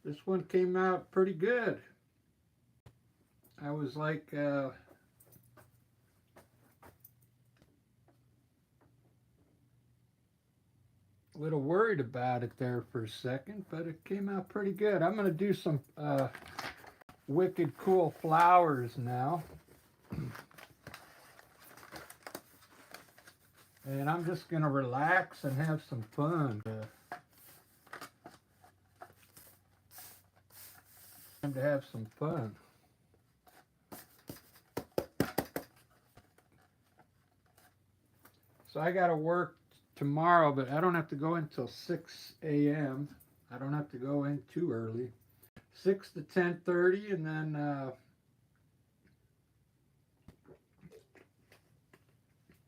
This one came out pretty good. I was like a little worried about it there for a second, but it came out pretty good. I'm going to do some wicked cool flowers now. And I'm just going to relax and have some fun. Time to have some fun. So I got to work tomorrow, but I don't have to go until 6 a.m. I don't have to go in too early. 6 to 10:30, and then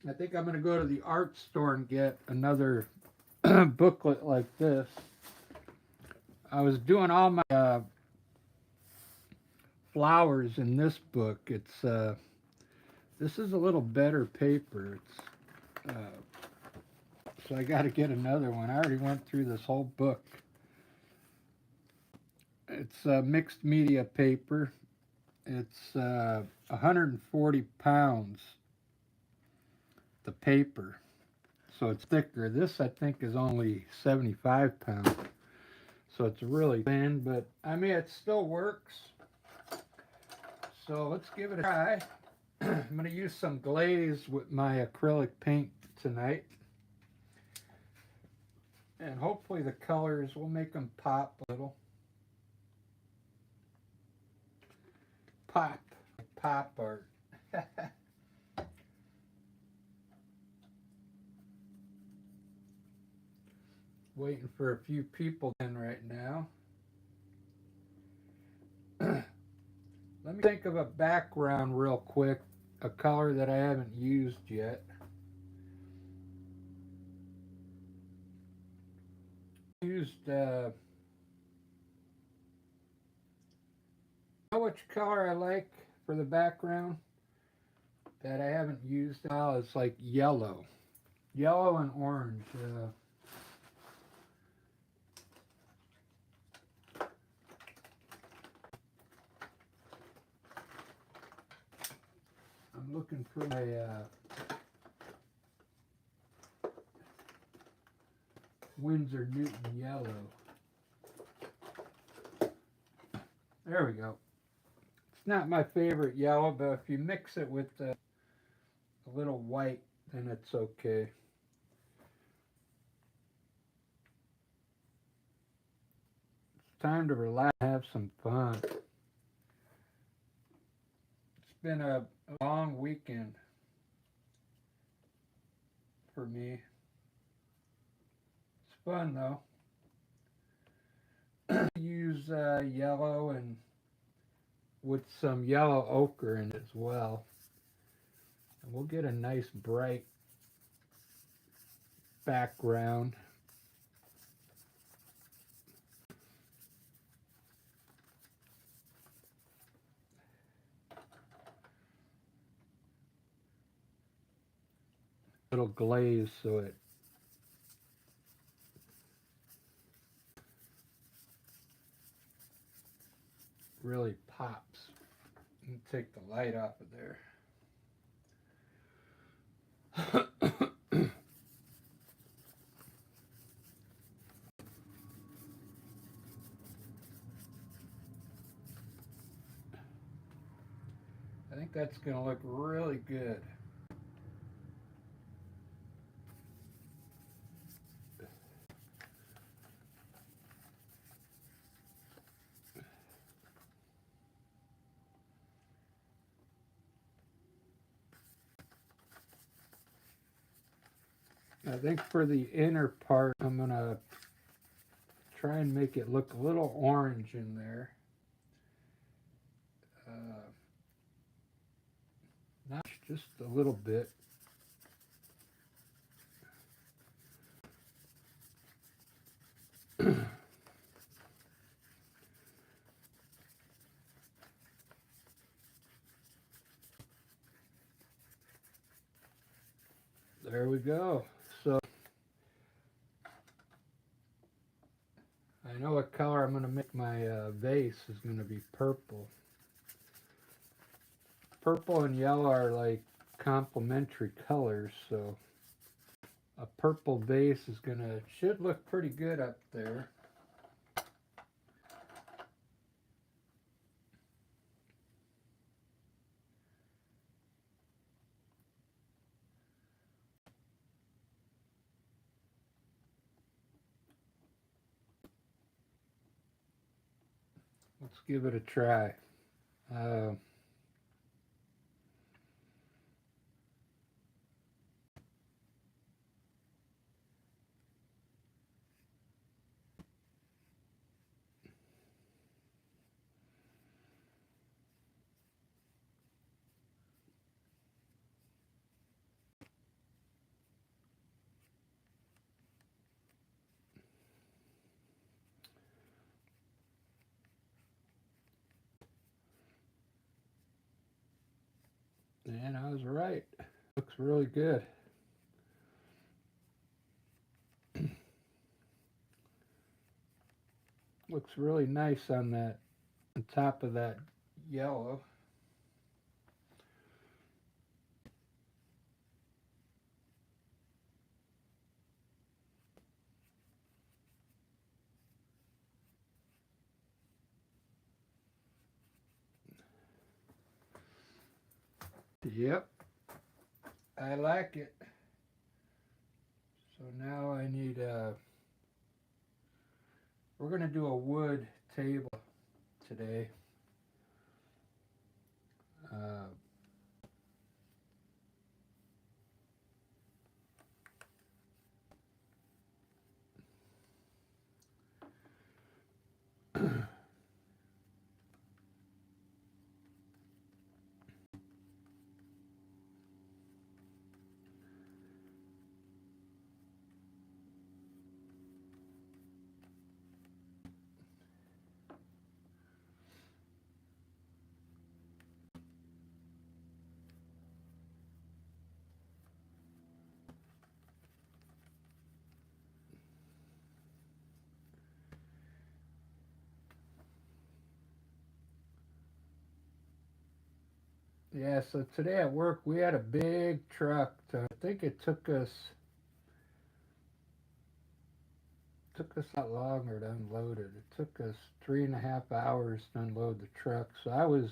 I think I'm going to go to the art store and get another booklet like this. I was doing all my flowers in this book. It's this is a little better paper. It's so I got to get another one. I already went through this whole book. It's mixed media paper. It's 140 pounds. The paper, so it's thicker. This I think is only 75 pounds, so it's really thin, but I mean it still works. So let's give it a try. I'm going to use some glaze with my acrylic paint tonight, and hopefully the colors will make them pop a little. Pop art. Waiting for a few people in right now. Let me think of a background real quick, a color that I haven't used yet. Used you know which color I like for the background that I haven't used now? It's like yellow and orange. I'm looking for my Winsor Newton yellow. There we go. It's not my favorite yellow, but if you mix it with a little white, then it's okay. It's time to relax and have some fun. It's been a long weekend for me. It's fun though. Use yellow and with some yellow ochre in it as well, and we'll get a nice bright background. Little glaze so it really pops. And take the light off of there. I think that's going to look really good. I think for the inner part, I'm going to try and make it look a little orange in there. Not just a little bit. There we go. So I know what color I'm going to make my vase is going to be purple. Purple and yellow are like complementary colors, so a purple vase is gonna should look pretty good up there. Let's give it a try. Uh, and I was right. Looks really good. Looks really nice on that, on top of that yellow. Yep, I like it. So now I need we're gonna do a wood table today. Uh, yeah, so today at work we had a big truck. I think it took us a lot longer to unload it. It took us 3.5 hours to unload the truck. So I was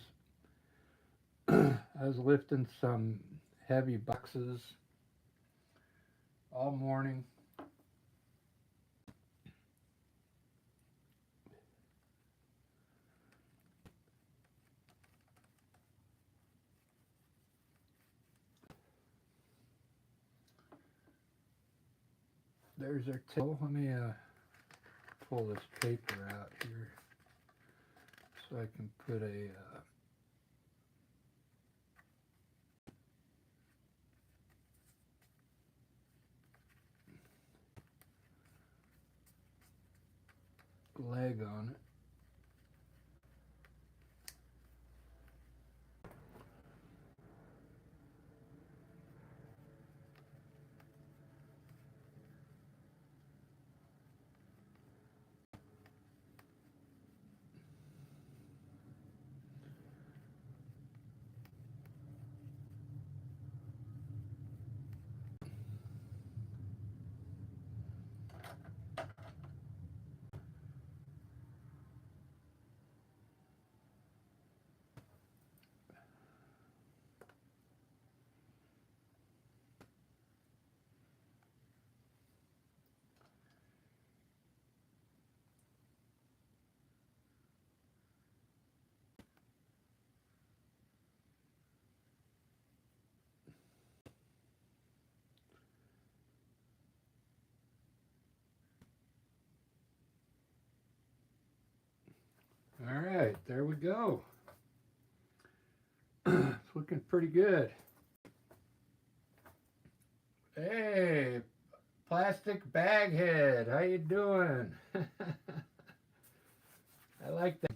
I was lifting some heavy boxes all morning. There's our till. Let me pull this paper out here so I can put a leg on it. All right, there we go. It's looking pretty good. Hey, plastic bag head, how you doing? I like that.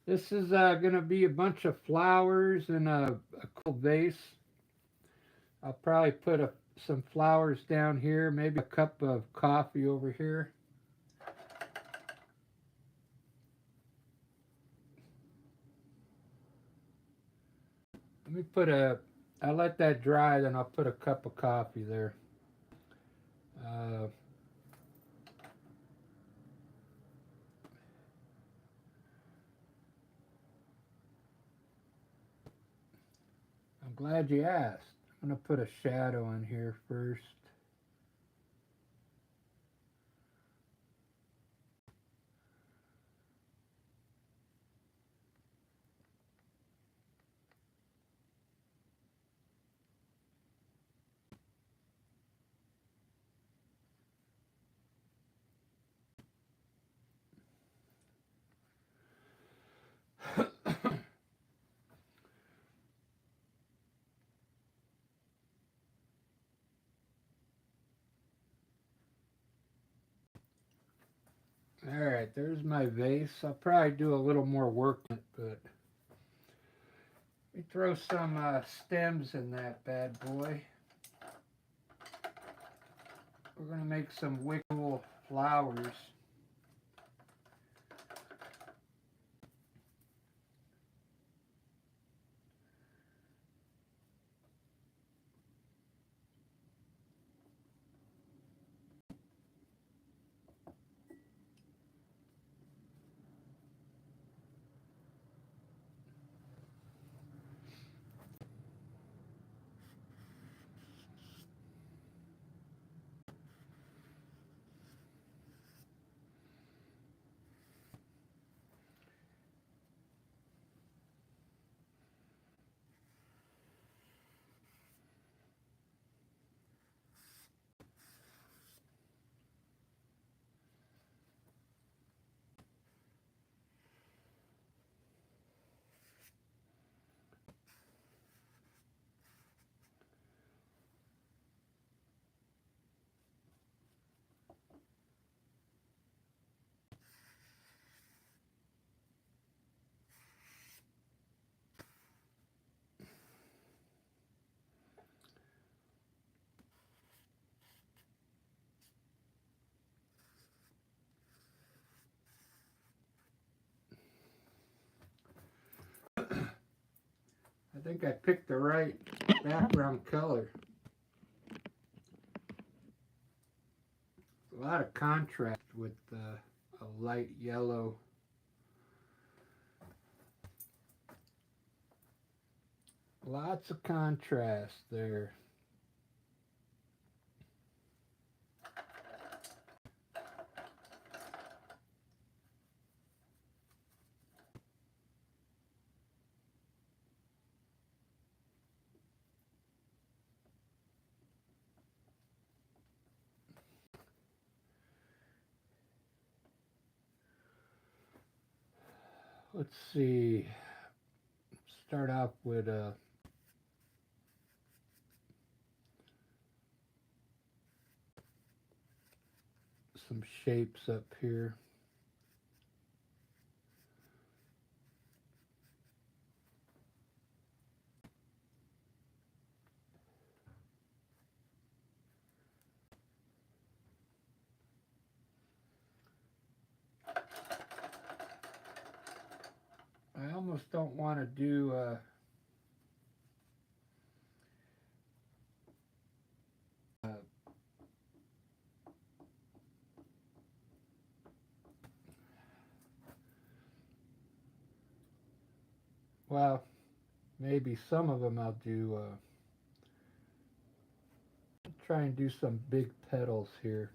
This is gonna be a bunch of flowers in a cool vase. I'll probably put some flowers down here, maybe a cup of coffee over here. Let me put a. I'll let that dry, then I'll put a cup of coffee there. Uh, I'm glad you asked. I'm gonna put a shadow in here first. All right, there's my vase. I'll probably do a little more work on it, but let me throw some stems in that bad boy. We're gonna make some wickel flowers. I think I picked the right background color. A lot of contrast with a light yellow. Lots of contrast there. Let's see. Start off with some shapes up here. I almost don't want to do uh, well, maybe some of them I'll do. Try and do some big petals here.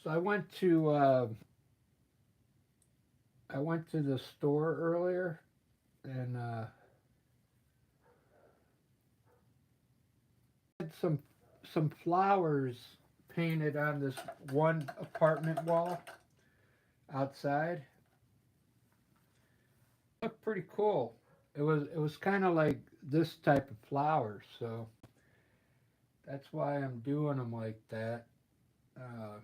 So I went to the store earlier and some flowers painted on this one apartment wall outside. Looked pretty cool. It was kind of like this type of flower, so that's why I'm doing them like that. Uh,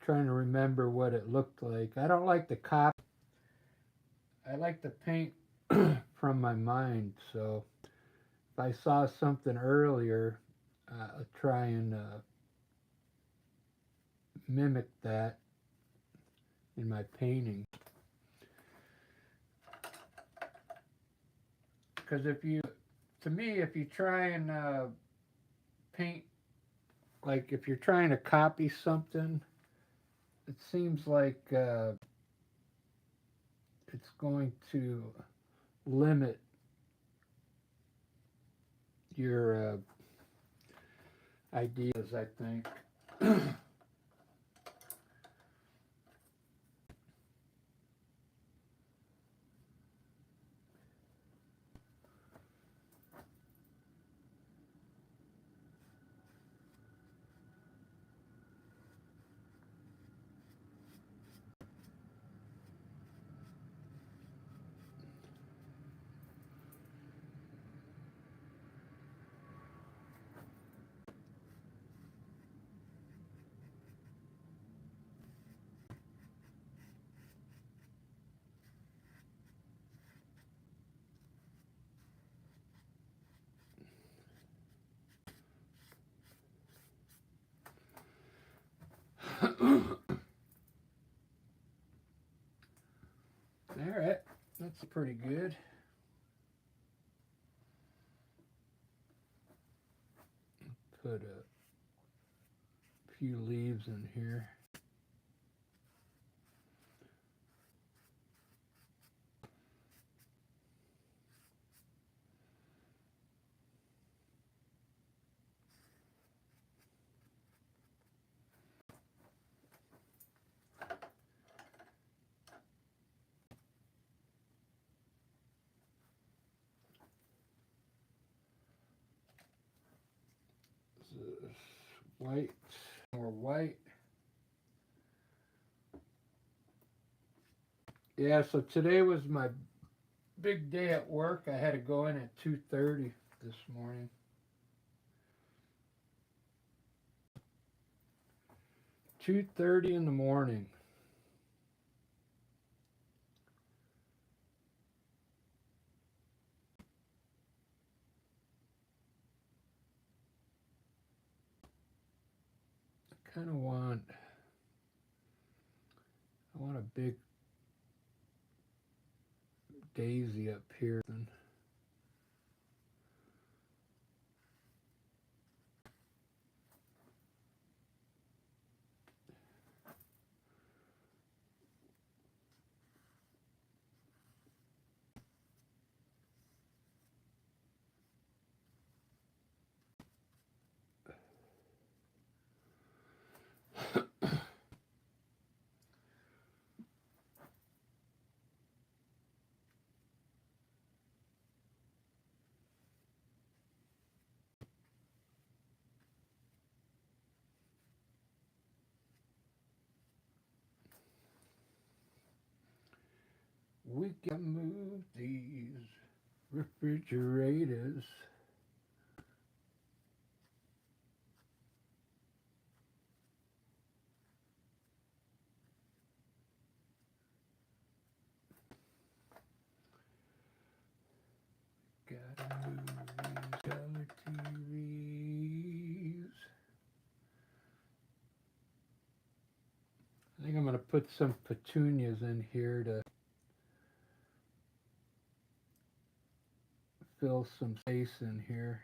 Trying to remember what it looked like. I don't like the copy. I like to paint from my mind. So if I saw something earlier, I'll try and mimic that in my painting. Because to me, if you try and paint, like if you're trying to copy something, it seems like it's going to limit your ideas, I think. All right, that's pretty good. Put a few leaves in here. This white, more white. Yeah, so today was my big day at work. I had to go in at 2:30 this morning. 2:30 in the morning. I kind of want I want a big daisy up here. We can move these refrigerators. Gotta move these color TVs. I think I'm going to put some petunias in here to fill some space in here.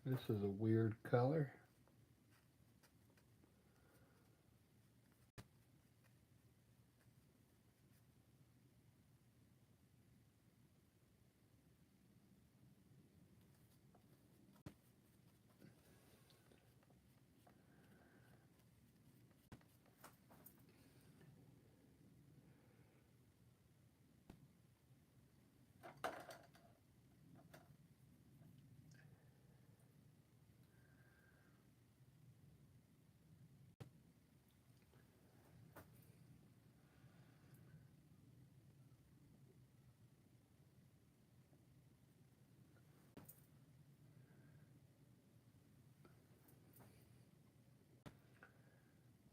This is a weird color.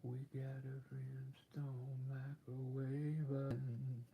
We got a Flintstone microwave oven.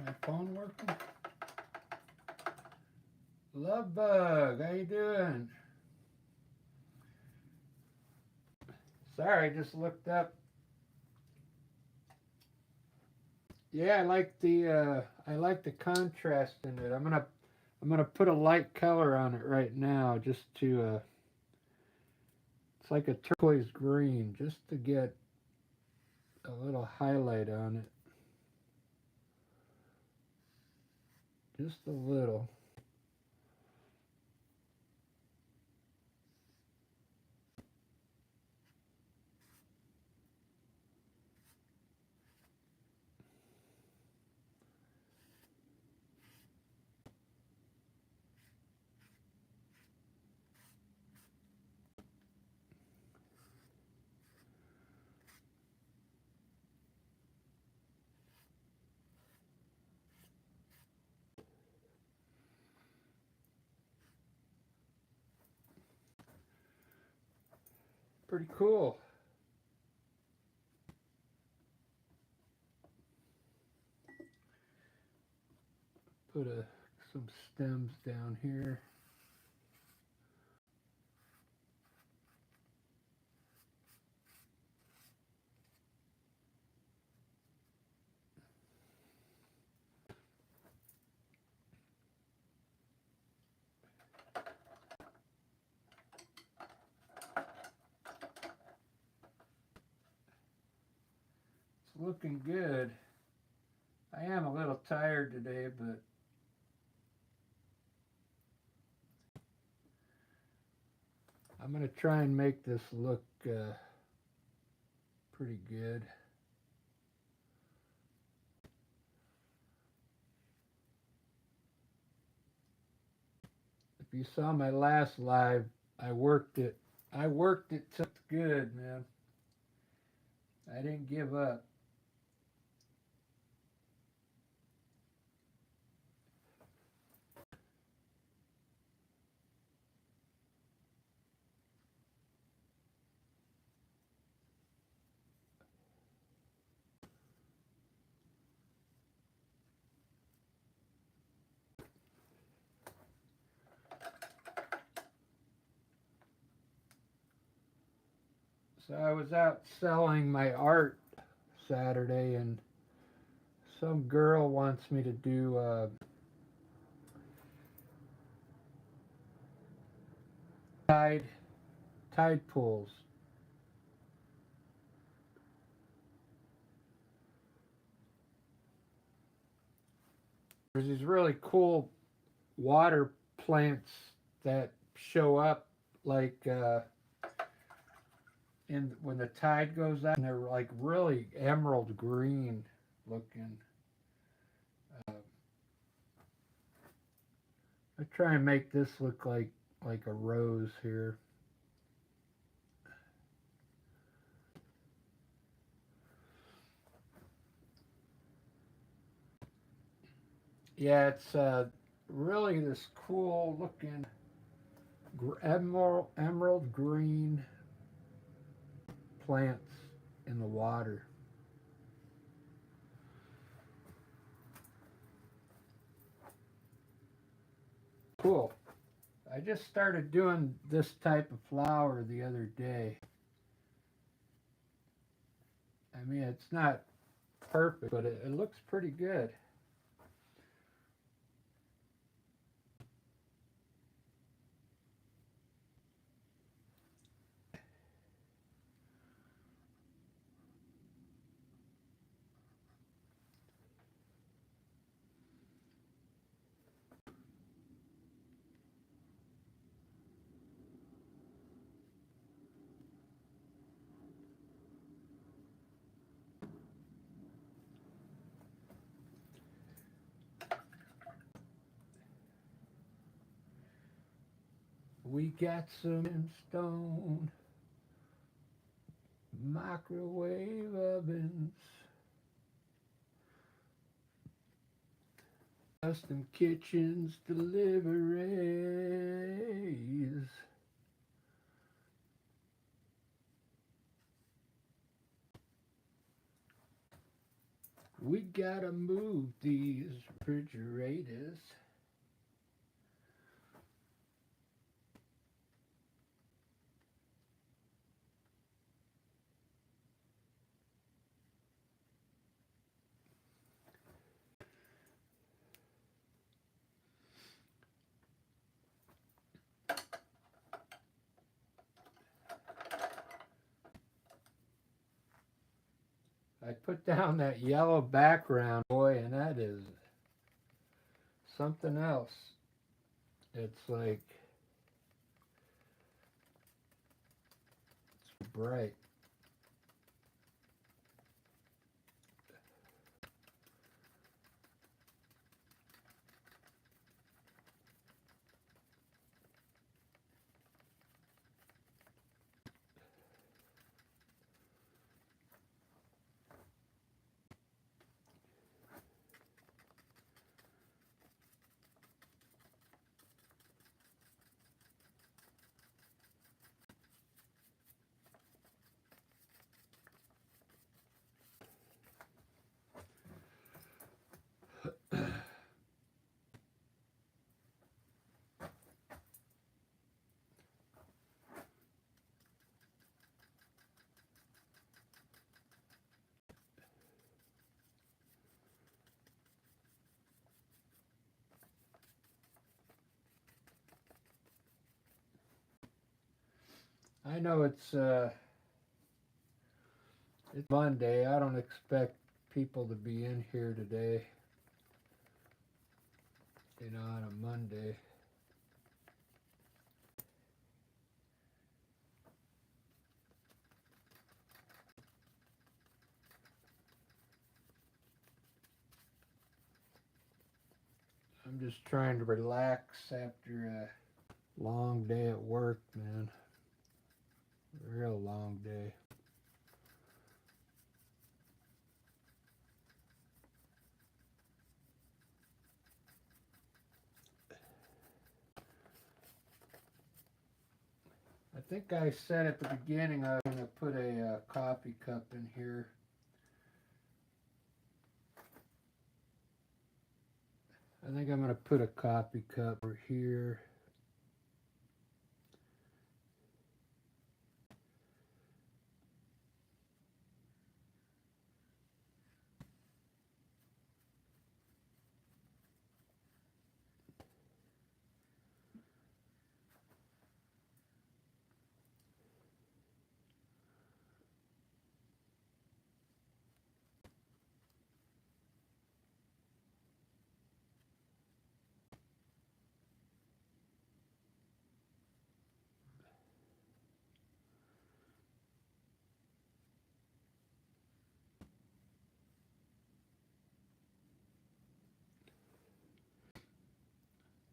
My phone working? Love Bug, how you doing? Sorry, I just looked up. Yeah, I like the contrast in it. I'm gonna put a light color on it right now, just to it's like a turquoise green, just to get a little highlight on it, just a little. Pretty cool. Put some stems down here. It's looking good. I am a little tired today, but I'm gonna try and make this look pretty good. If you saw my last live, I worked it. I worked it till it's good, man. I didn't give up. So I was out selling my art Saturday, and some girl wants me to do tide tide pools. There's these really cool water plants that show up like in when the tide goes out, and they're like really emerald green looking. Uh, I try and make this look like a rose here. Yeah, it's really this cool looking emerald green plants in the water. Cool. I just started doing this type of flower the other day. I mean, it's not perfect, but it looks pretty good. We got some stone microwave ovens, custom kitchens, deliveries. We gotta move these refrigerators. I put down that yellow background, boy, and that is something else. It's like it's bright. I know it's Monday. I don't expect people to be in here today. You know, on a Monday. I'm just trying to relax after Long day at work, man. Real long day. I think I said at the beginning I was going to put a coffee cup in here. I think I'm going to put a coffee cup over here.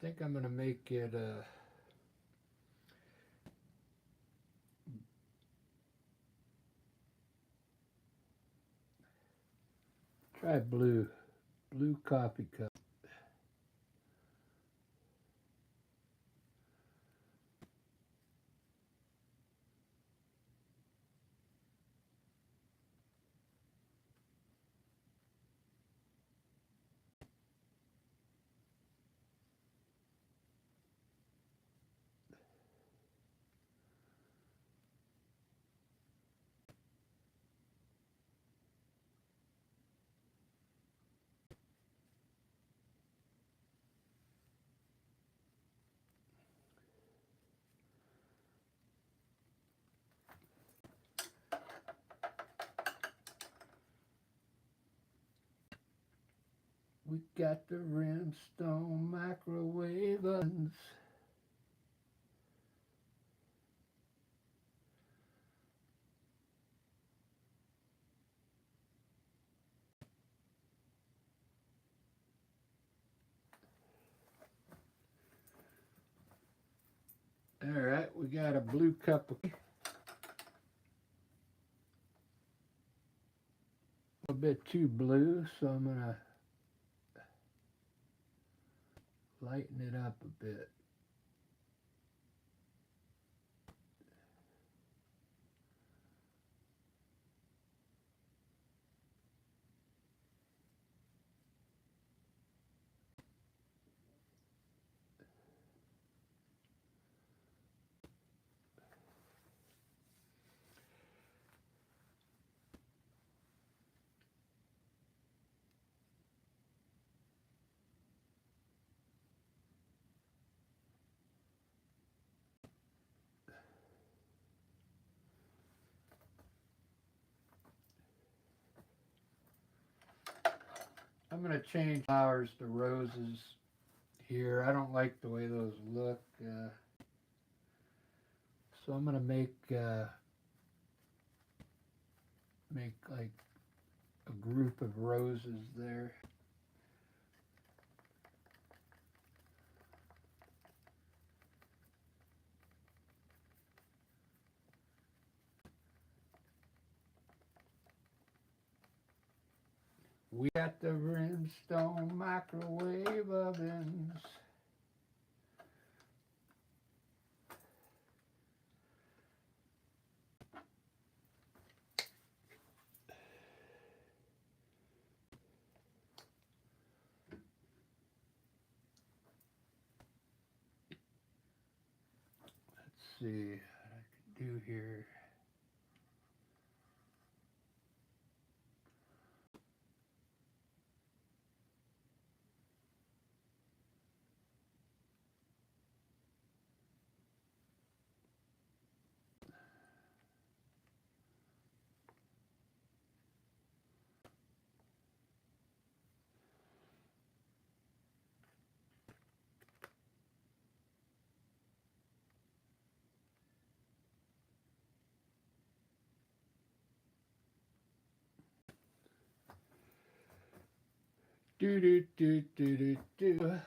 I think I'm going to make it try blue coffee cup. We got the Rimstone microwave ovens. All right, we got a blue cup of a bit too blue, so I'm gonna lighten it up a bit. I'm gonna change flowers to roses here. I don't like the way those look, so I'm gonna make like a group of roses there. We got the Brimstone microwave ovens. Let's see what I can do here. Do do do do do do.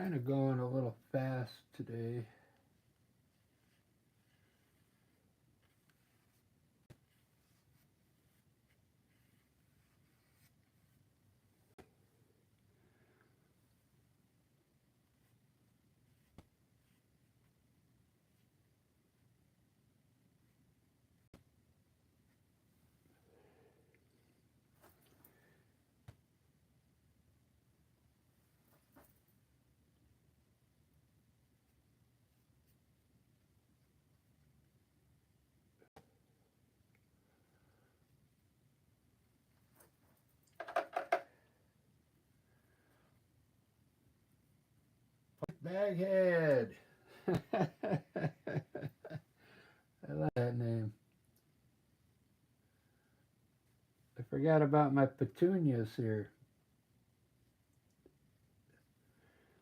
Kind of going a little fast today. Baghead. I like that name. I forgot about my petunias here.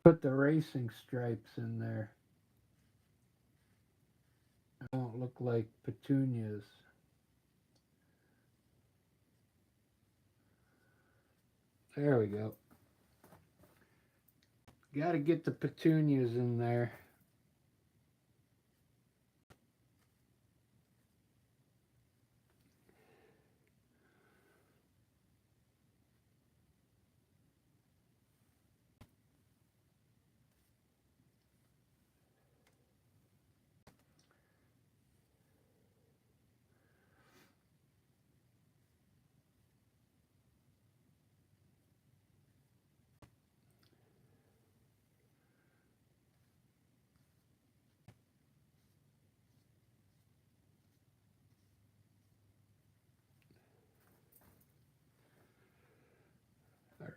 Put the racing stripes in there. They don't look like petunias. There we go. Got to get the petunias in there.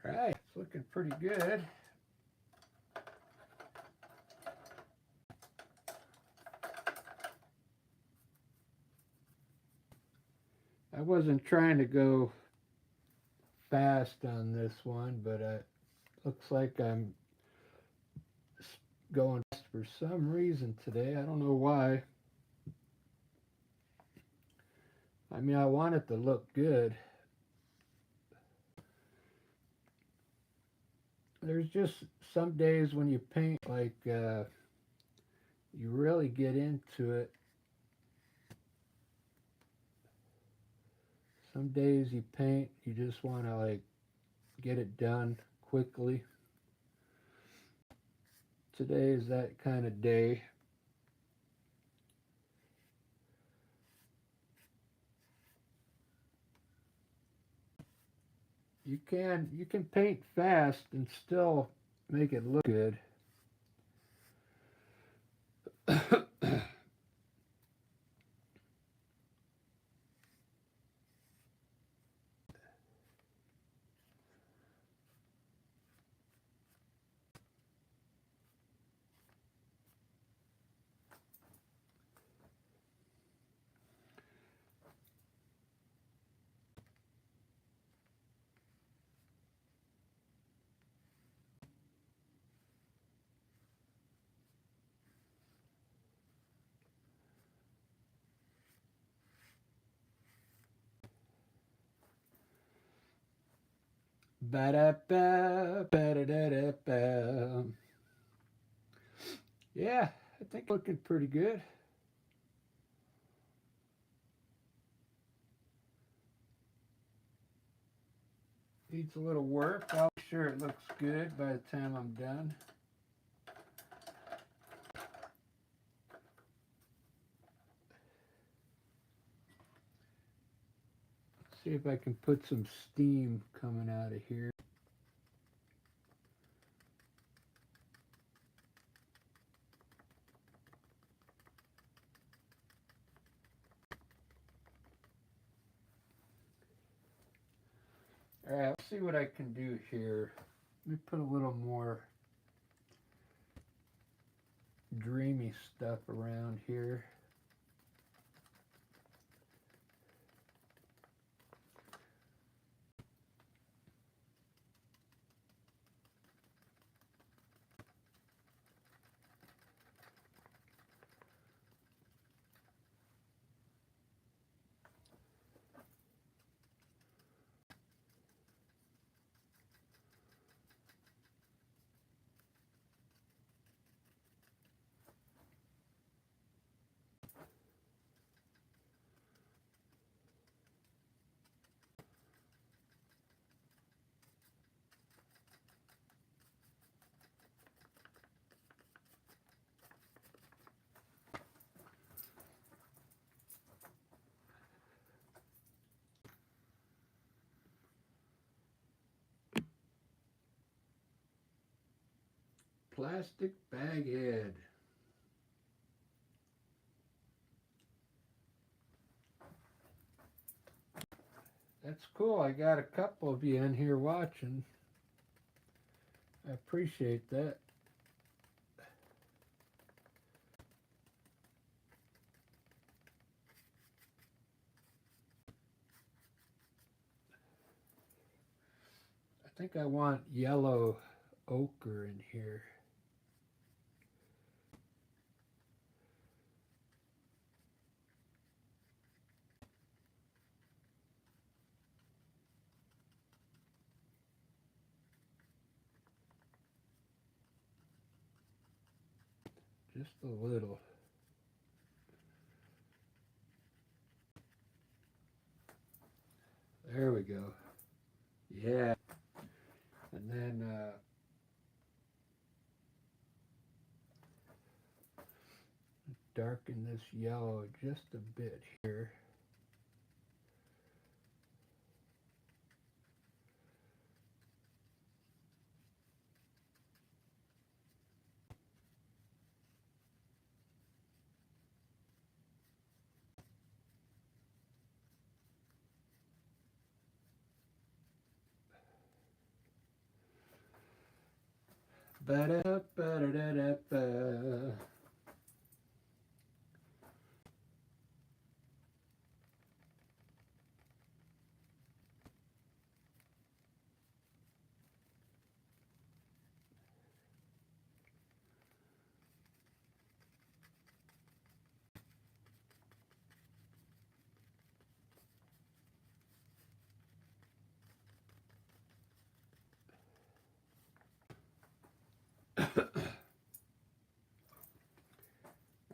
All right, it's looking pretty good. I wasn't trying to go fast on this one, but it looks like I'm going fast for some reason today. I don't know why. I mean, I want it to look good. There's just some days when you paint, like, you really get into it. Some days you paint, you just want to, like, get it done quickly. Today is that kind of day. You can paint fast and still make it look good. Ba-da-ba, ba-da-da-da-ba. Yeah, I think looking pretty good. Needs a little work. I'll be sure it looks good by the time I'm done. See if I can put some steam coming out of here. All right, let's see what I can do here. Let me put a little more dreamy stuff around here. plastic bag head. That's cool. I got a couple of you in here watching. I appreciate that. I think I want yellow ochre in here. Just a little. There we go. Yeah. And then darken this yellow just a bit here. Ba-da-ba-da-da-ba.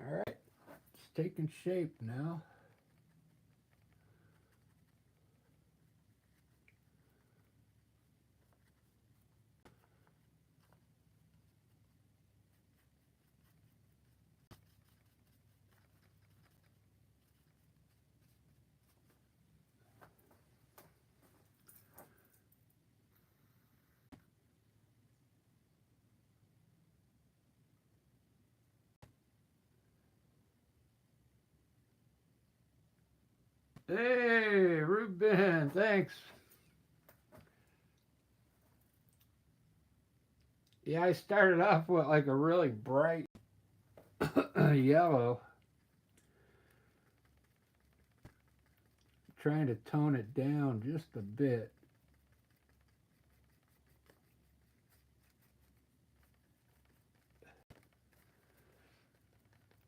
All right, it's taking shape now. Hey, Ruben, thanks. Yeah, I started off with like a really bright yellow, trying to tone it down just a bit.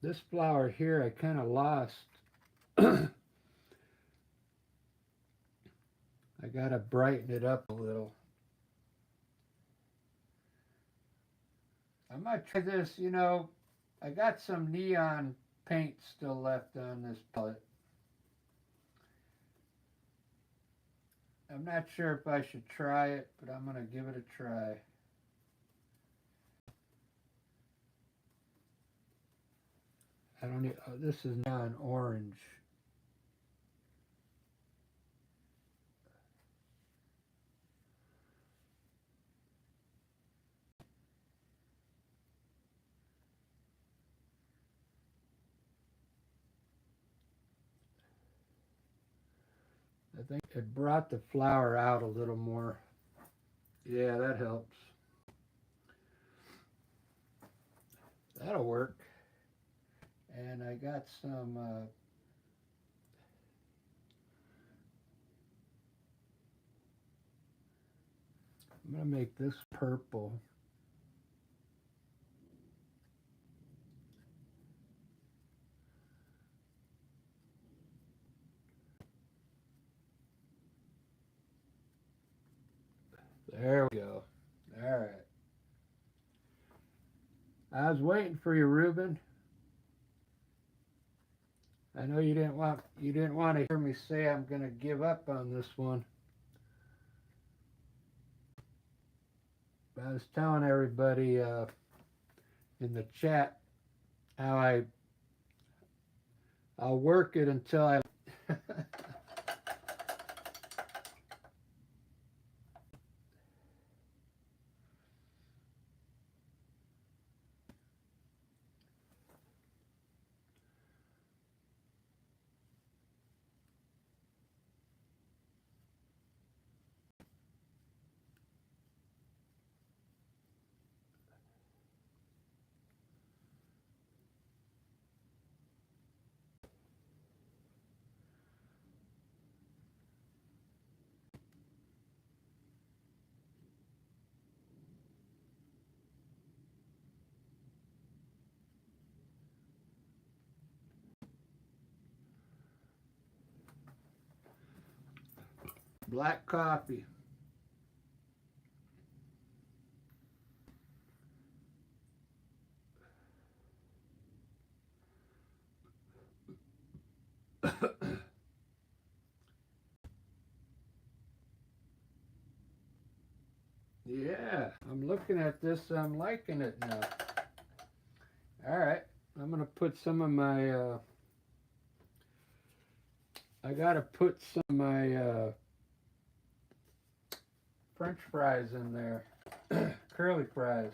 This flower here I kind of lost. I gotta brighten it up a little. I might try this, I got some neon paint still left on this palette. I'm not sure if I should try it, but I'm gonna give it a try. I don't need, oh, this is neon orange. I think it brought the flower out a little more. Yeah, that helps. That'll work. And I got some I'm gonna make this purple. There we go. All right. I was waiting for you, Ruben. I know you didn't want to hear me say I'm gonna give up on this one. But I was telling everybody in the chat how I'll work it until I Black coffee. Yeah, I'm looking at this. I'm liking it now. All right, I'm gonna put some of my. I gotta put some of my French fries in there, curly fries.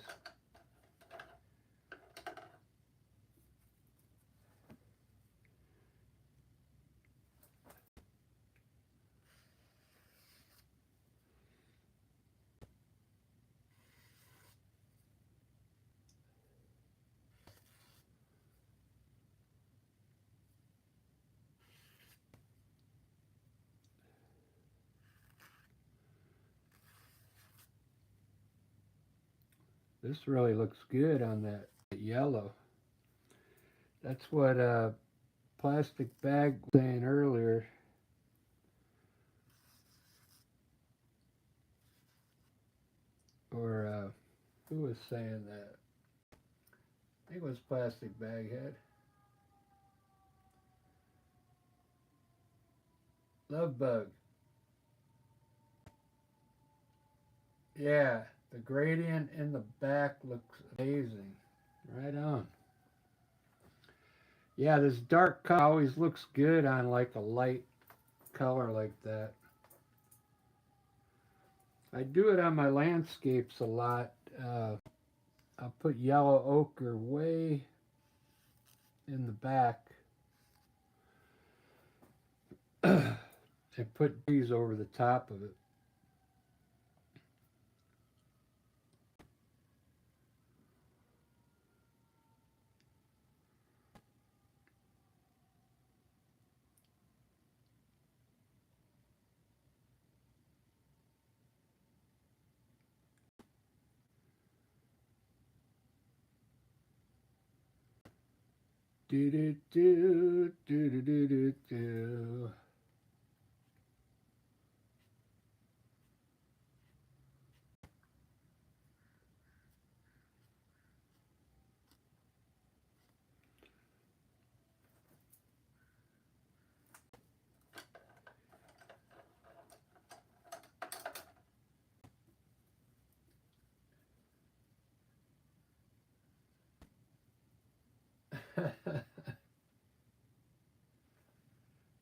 This really looks good on that yellow. That's what plastic bag was saying earlier. Or who was saying that? I think it was plastic bag head. Love bug. Yeah, the gradient in the back looks amazing. Right on. Yeah, this dark color always looks good on like a light color like that. I do it on my landscapes a lot. I'll put yellow ochre way in the back and put these over the top of it. Do do do do do do do do.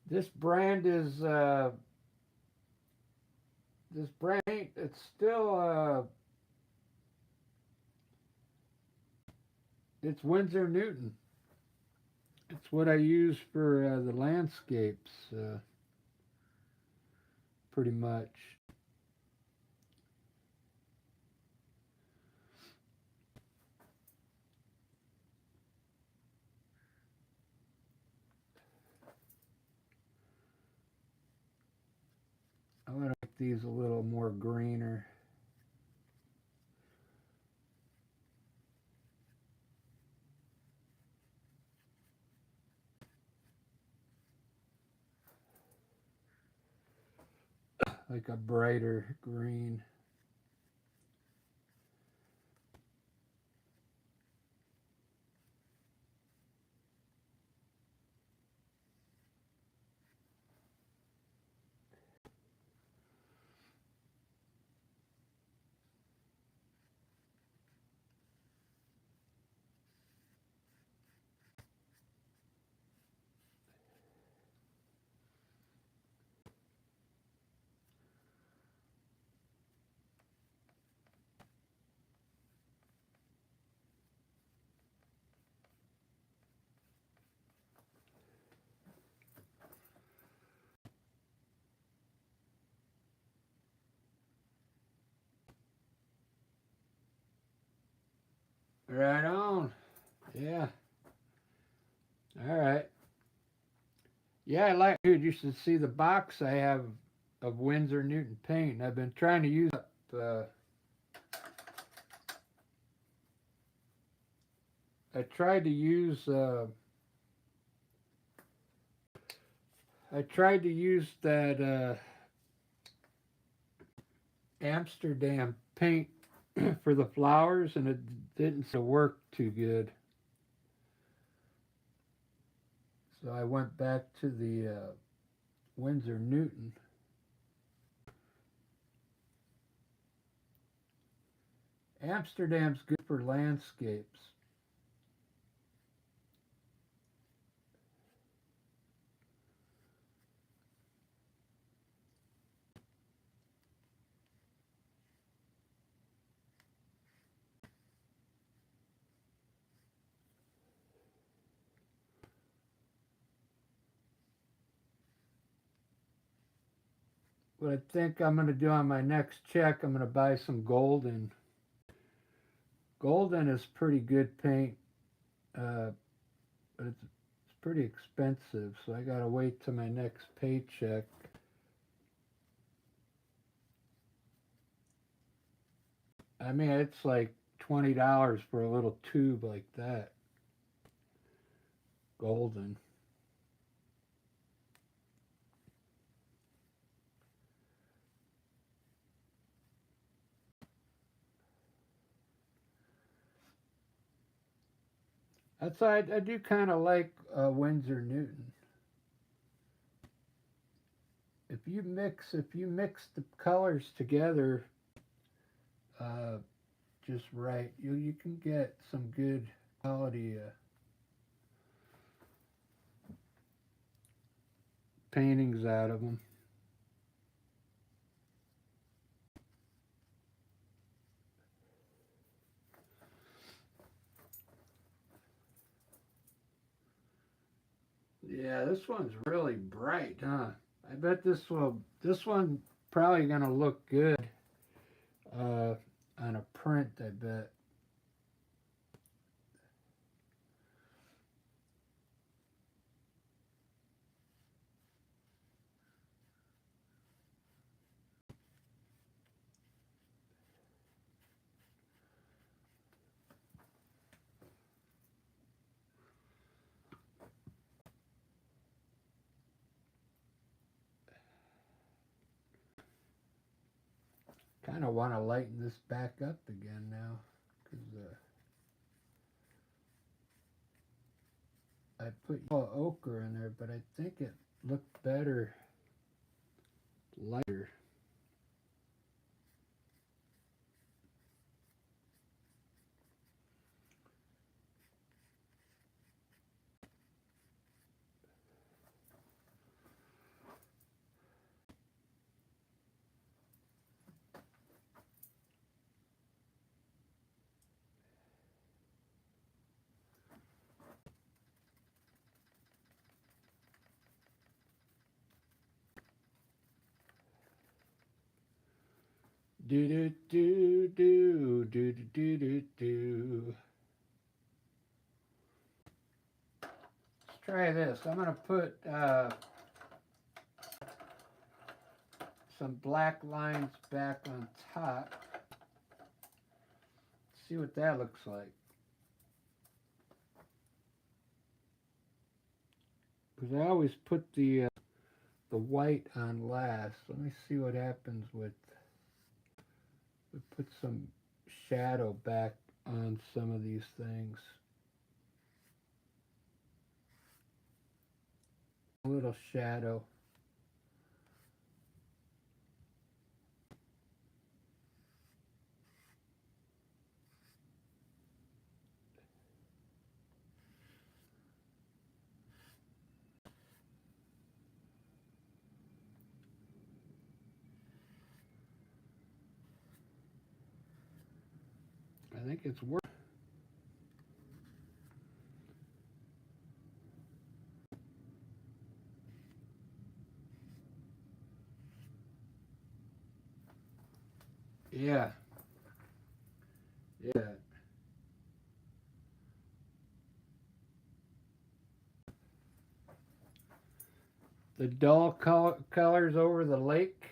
This brand is this brand. It's still it's Winsor Newton. It's what I use for the landscapes, pretty much. I want to make these a little more greener. Like a brighter green. Right on. Yeah. All right. Yeah, I like, dude, you should see the box I have of Winsor Newton paint. I've been trying to use up. I tried to use. I tried to use that Amsterdam paint for the flowers, and it didn't work too good. So I went back to the Winsor Newton. Amsterdam's good for landscapes. What I think I'm going to do on my next check, I'm going to buy some Golden. Golden is pretty good paint, but it's pretty expensive, so I got to wait till my next paycheck. I mean, it's like $20 for a little tube like that. Golden. That's why I do kind of like Winsor Newton. If you mix the colors together uh, just right, you can get some good quality paintings out of them. Yeah, this one's really bright, huh? I bet this one probably gonna look good uh, on a print, I bet. Kind of want to lighten this back up again now, because I put yellow ochre in there, but I think it looked better lighter. Do do do do do do do do. Let's try this. I'm gonna put some black lines back on top. See what that looks like. Because I always put the white on last. Let me see what happens with. We put some shadow back on some of these things. A little shadow. I think it's worth. Yeah, yeah. The dull colors over the lake.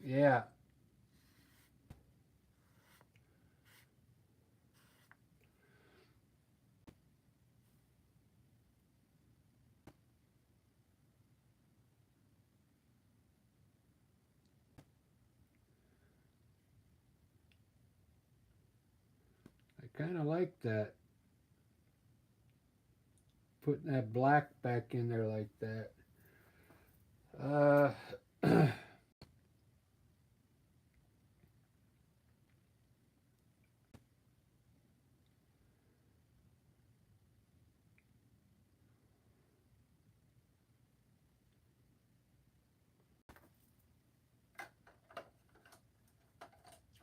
Yeah, kind of like that. Putting that black back in there like that.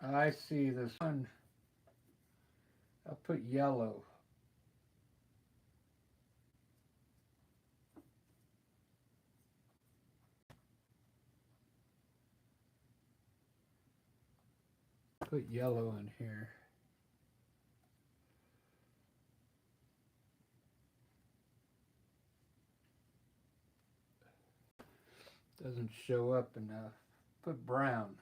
I see this one. I'll put yellow. Put yellow in here. Doesn't show up enough. Put brown.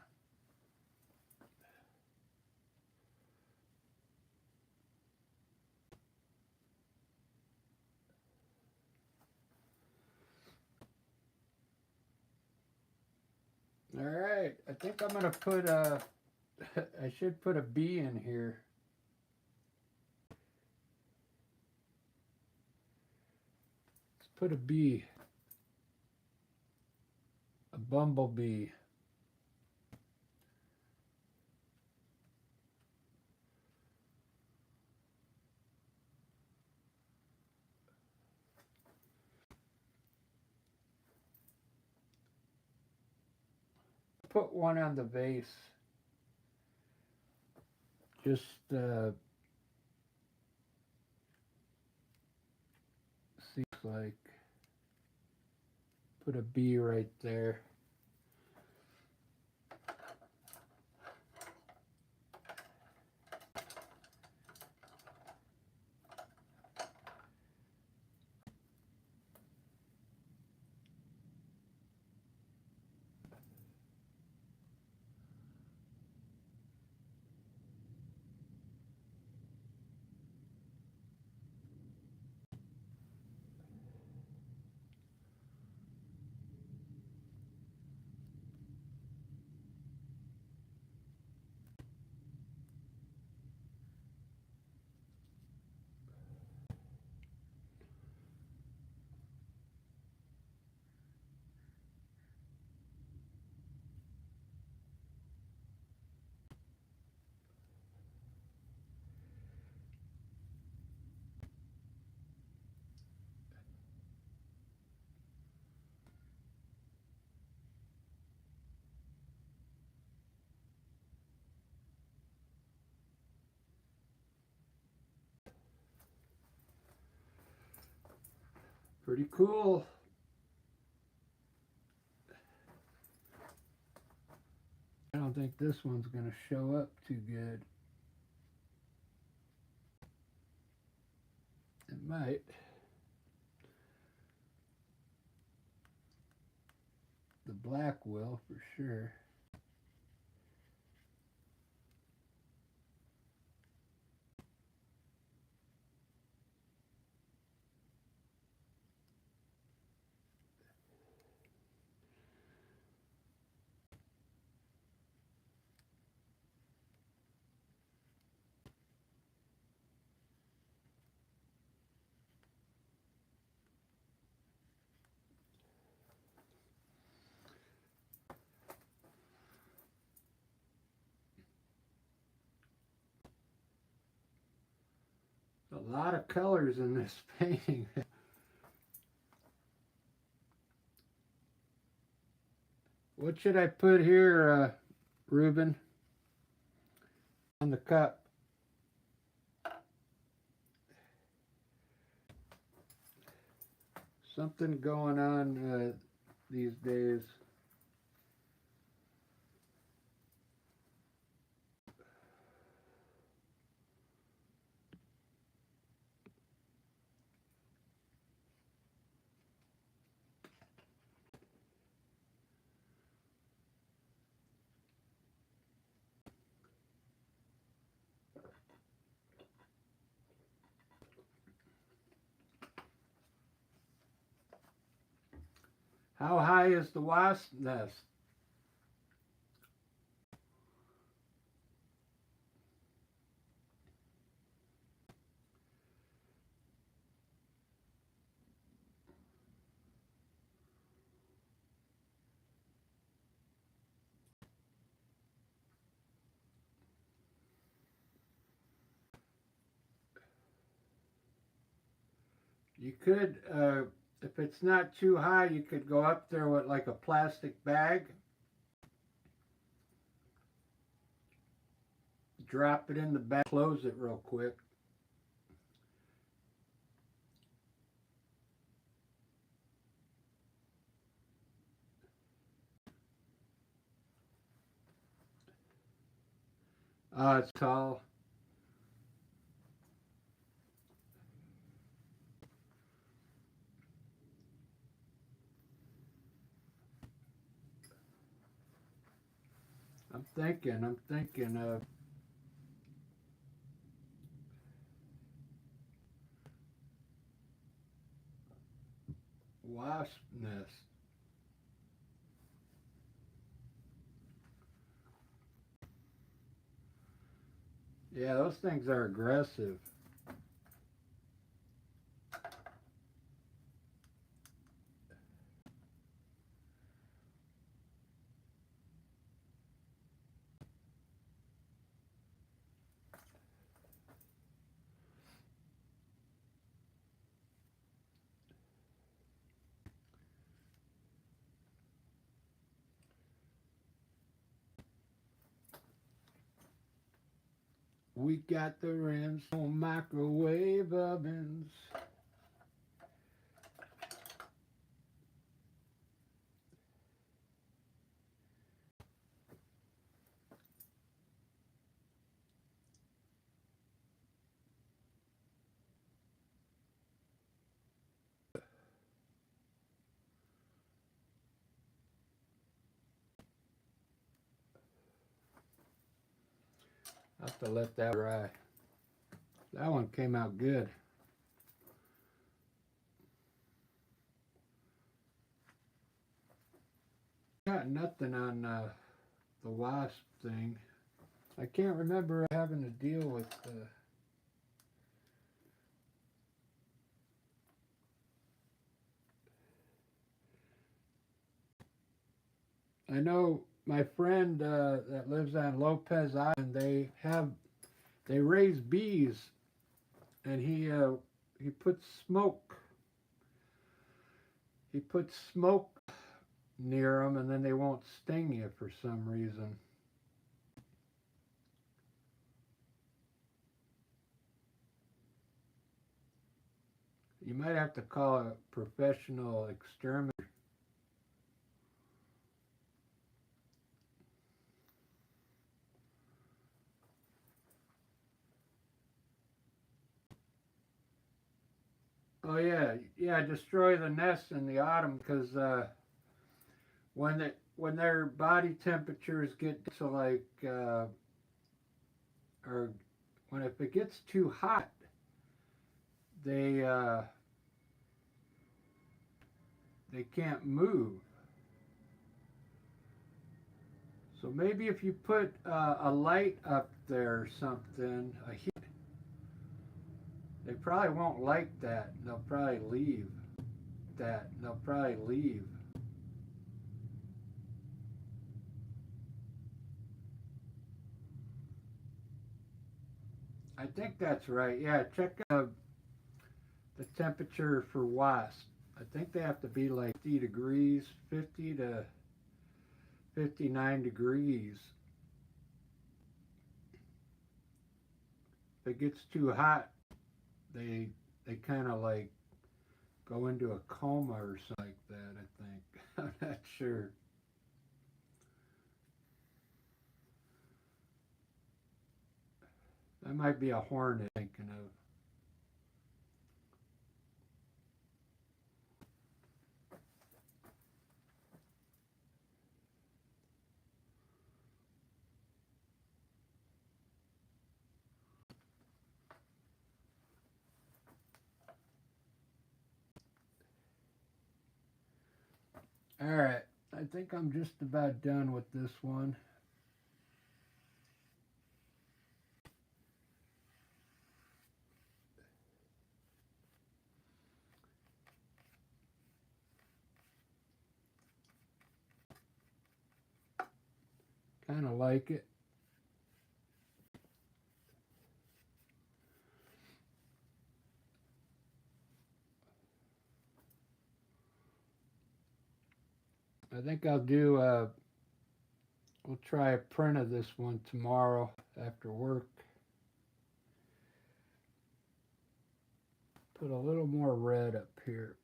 All right, I think I'm gonna put a, I should put a bee in here. Let's put a bee, a bumblebee. Put one on the vase. Just seems like put a bee right there. Pretty cool. I don't think this one's gonna show up too good. It might. The black will for sure. A lot of colors in this painting. What should I put here, Ruben? On the cup. Something going on these days. How high is the wasp nest? You could, if it's not too high, you could go up there with like a plastic bag, drop it in the bag, close it real quick. It's tall. I'm thinking of wasp nest. Yeah, those things are aggressive. We got the rims on microwave ovens. I have to let that dry. That one came out good. Got nothing on the wasp thing. I can't remember having to deal with. I know my friend that lives on Lopez Island. They raise bees, and he puts smoke. He puts smoke near them, and then they won't sting you for some reason. You might have to call a professional exterminator. Oh yeah, yeah. Destroy the nests in the autumn because when their body temperatures get to like or when if it gets too hot, they uh, they can't move. So maybe if you put a light up there or something, a heat, they probably won't like that. They'll probably leave. They'll probably leave. I think that's right. Yeah, check the temperature for wasps. I think they have to be like 50 degrees, 50 to 59 degrees. If it gets too hot, they they kind of like go into a coma or something like that. I think. I'm not sure. That might be a hornet thinking of. All right, I think I'm just about done with this one. Kind of like it. I think I'll we'll try a print of this one tomorrow after work. Put a little more red up here.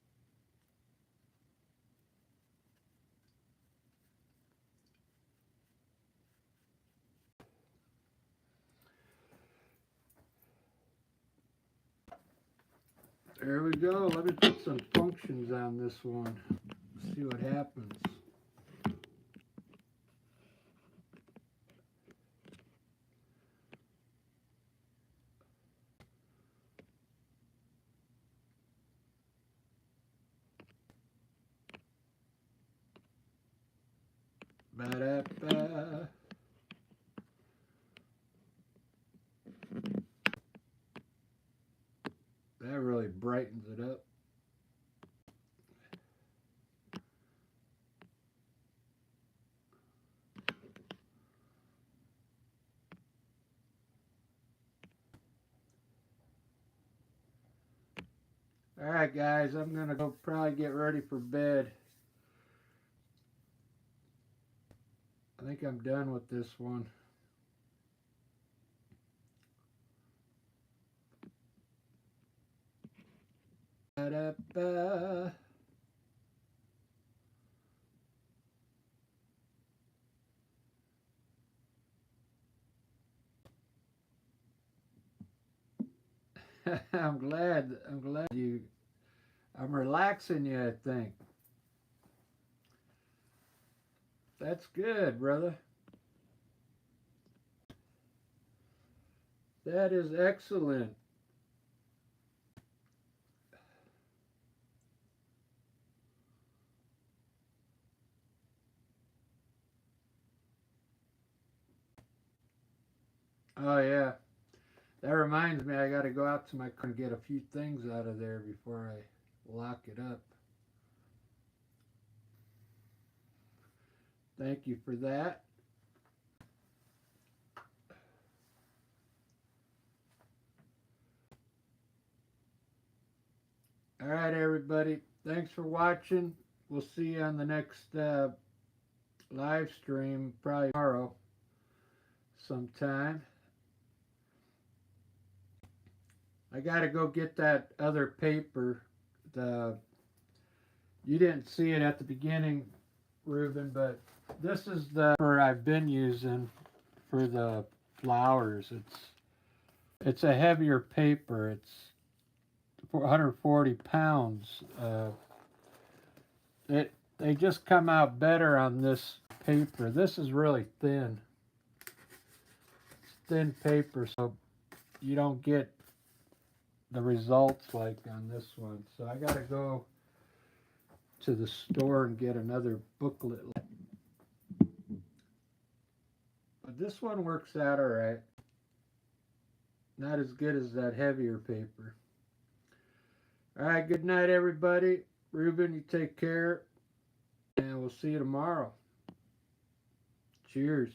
There we go. Let me put some functions on this one. See what happens. Ba-da-ba. That really brightens it up. Alright guys, I'm gonna go probably get ready for bed. I think I'm done with this one. Ba-da-ba. I'm glad I'm relaxing you, I think. That's good, brother. That is excellent. Oh yeah. That reminds me, I got to go out to my car and get a few things out of there before I lock it up. Thank you for that. All right, everybody. Thanks for watching. We'll see you on the next live stream, probably tomorrow sometime. I got to go get that other paper. You didn't see it at the beginning, Ruben, but this is the paper I've been using for the flowers. It's a heavier paper. It's 140 pounds. They just come out better on this paper. This is really thin. It's thin paper, so you don't get the results like on this one. So I gotta go to the store and get another booklet. But this one works out alright. Not as good as that heavier paper. Alright, good night everybody. Ruben, you take care. And we'll see you tomorrow. Cheers.